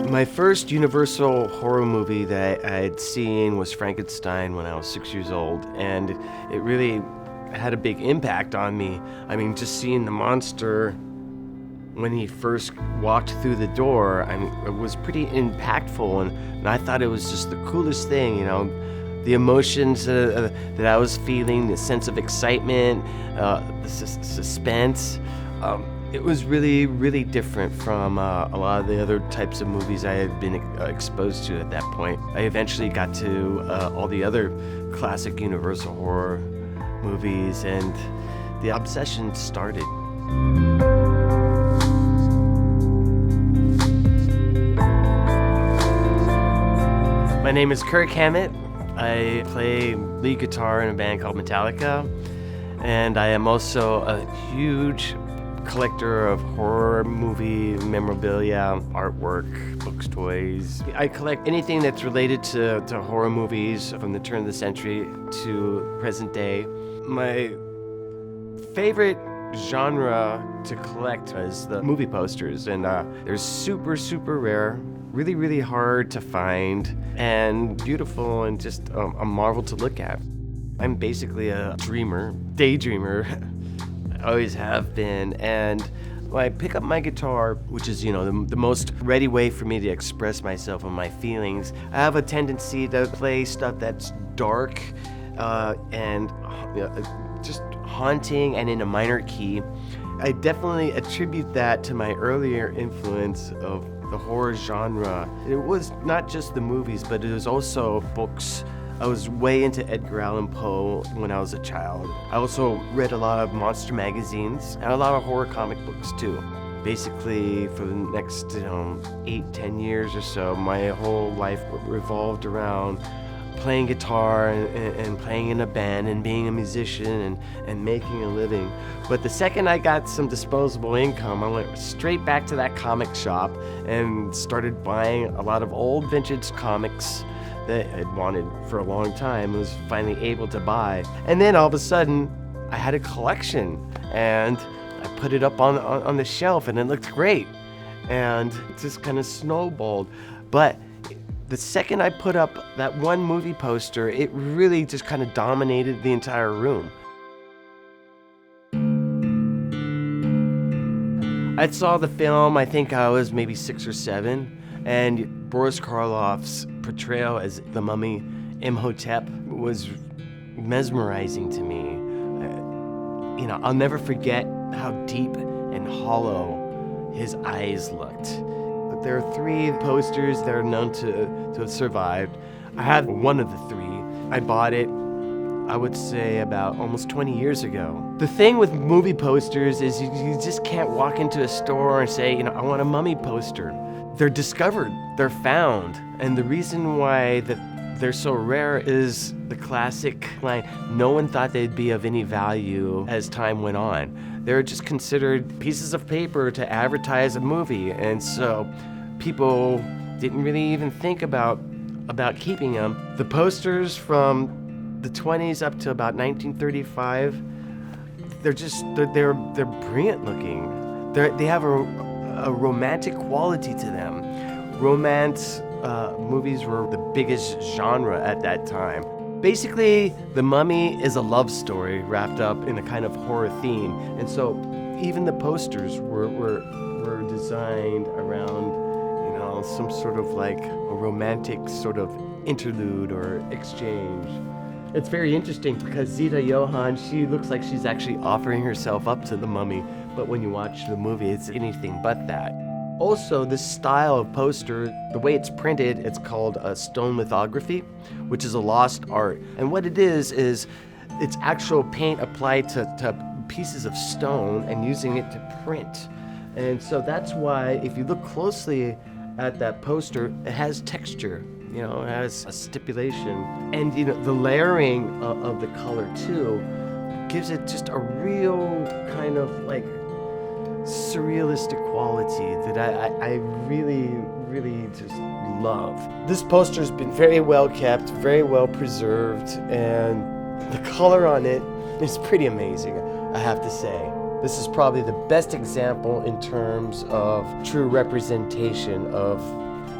My first Universal horror movie that I'd seen was Frankenstein when I was 6 years old, and it really had a big impact on me. I mean, just seeing the monster when he first walked through the door, it was pretty impactful, and I thought it was just the coolest thing, the emotions that I was feeling, the sense of excitement, the suspense. It was really, really different from a lot of the other types of movies I had been exposed to at that point. I eventually got to all the other classic Universal horror movies, and the obsession started. My name is Kirk Hammett. I play lead guitar in a band called Metallica, and I am also a huge collector of horror movie memorabilia, artwork, books, toys. I collect anything that's related to horror movies from the turn of the century to present day. My favorite genre to collect is the movie posters, and they're super, super rare, really, really hard to find, and beautiful, and just a marvel to look at. I'm basically a daydreamer. I always have been, and when I pick up my guitar, which is, the most ready way for me to express myself and my feelings, I have a tendency to play stuff that's dark and just haunting and in a minor key. I definitely attribute that to my earlier influence of the horror genre. It was not just the movies, but it was also books. I was way into Edgar Allan Poe when I was a child. I also read a lot of monster magazines and a lot of horror comic books too. Basically, for the next 8-10 years or so, my whole life revolved around playing guitar and playing in a band and being a musician and making a living. But the second I got some disposable income, I went straight back to that comic shop and started buying a lot of old vintage comics that I'd wanted for a long time, was finally able to buy. And then all of a sudden, I had a collection, and I put it up on the shelf, and it looked great. And it just kind of snowballed. But the second I put up that one movie poster, it really just kind of dominated the entire room. I saw the film, I think I was maybe 6 or 7, and Boris Karloff's portrayal as the mummy Imhotep was mesmerizing to me. I'll never forget how deep and hollow his eyes looked. But there are 3 posters that are known to have survived. I have one of the 3. I bought it, I would say, about almost 20 years ago. The thing with movie posters is you just can't walk into a store and say, I want a mummy poster. They're discovered, they're found, and the reason why they're so rare is the classic line, no one thought they'd be of any value as time went on. They're just considered pieces of paper to advertise a movie, and so people didn't really even think about keeping them. The posters from the 20s up to about 1935, they're brilliant looking. They have a romantic quality to them. Romance movies were the biggest genre at that time. Basically, The Mummy is a love story wrapped up in a kind of horror theme, and so even the posters were designed around some sort of like a romantic sort of interlude or exchange. It's very interesting because Zita Johann, she looks like she's actually offering herself up to the mummy, but when you watch the movie, it's anything but that. Also, this style of poster, the way it's printed, it's called a stone lithography, which is a lost art. And what it is it's actual paint applied to pieces of stone and using it to print. And so that's why, if you look closely at that poster, it has texture. It has a stipulation. And, the layering of the color, too, gives it just a real kind of, like, surrealistic quality that I really, really just love. This poster's been very well kept, very well preserved, and the color on it is pretty amazing, I have to say. This is probably the best example in terms of true representation of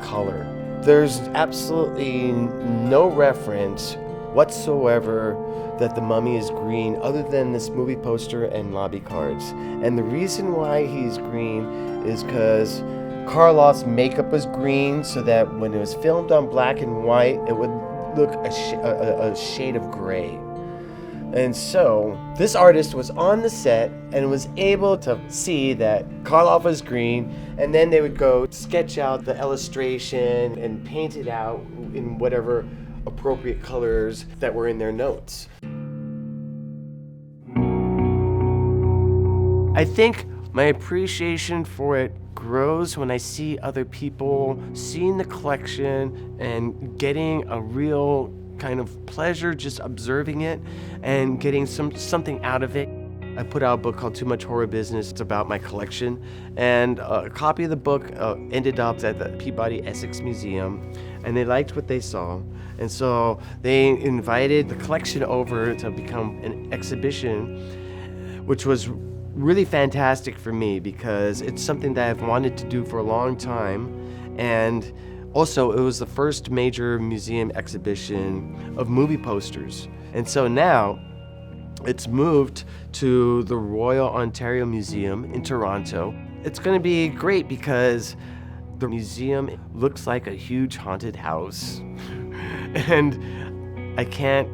color. There's absolutely no reference whatsoever that the mummy is green other than this movie poster and lobby cards. And the reason why he's green is because Karloff's makeup was green so that when it was filmed on black and white, it would look a shade of gray. And so this artist was on the set and was able to see that Karloff was green, and then they would go sketch out the illustration and paint it out in whatever appropriate colors that were in their notes. I think my appreciation for it grows when I see other people seeing the collection and getting a real kind of pleasure just observing it and getting something out of it. I put out a book called Too Much Horror Business. It's about my collection, and a copy of the book ended up at the Peabody Essex Museum, and they liked what they saw, and so they invited the collection over to become an exhibition, which was really fantastic for me because it's something that I've wanted to do for a long time. And also, it was the first major museum exhibition of movie posters. And so now it's moved to the Royal Ontario Museum in Toronto. It's going to be great because the museum looks like a huge haunted house. And I can't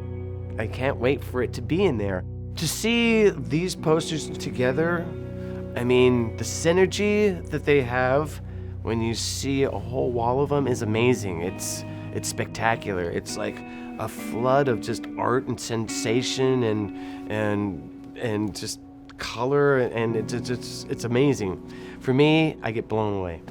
wait for it to be in there. To see these posters together, I mean, the synergy that they have when you see a whole wall of them is amazing. It's spectacular. It's like a flood of just art and sensation and just color, and it's amazing. For me, I get blown away.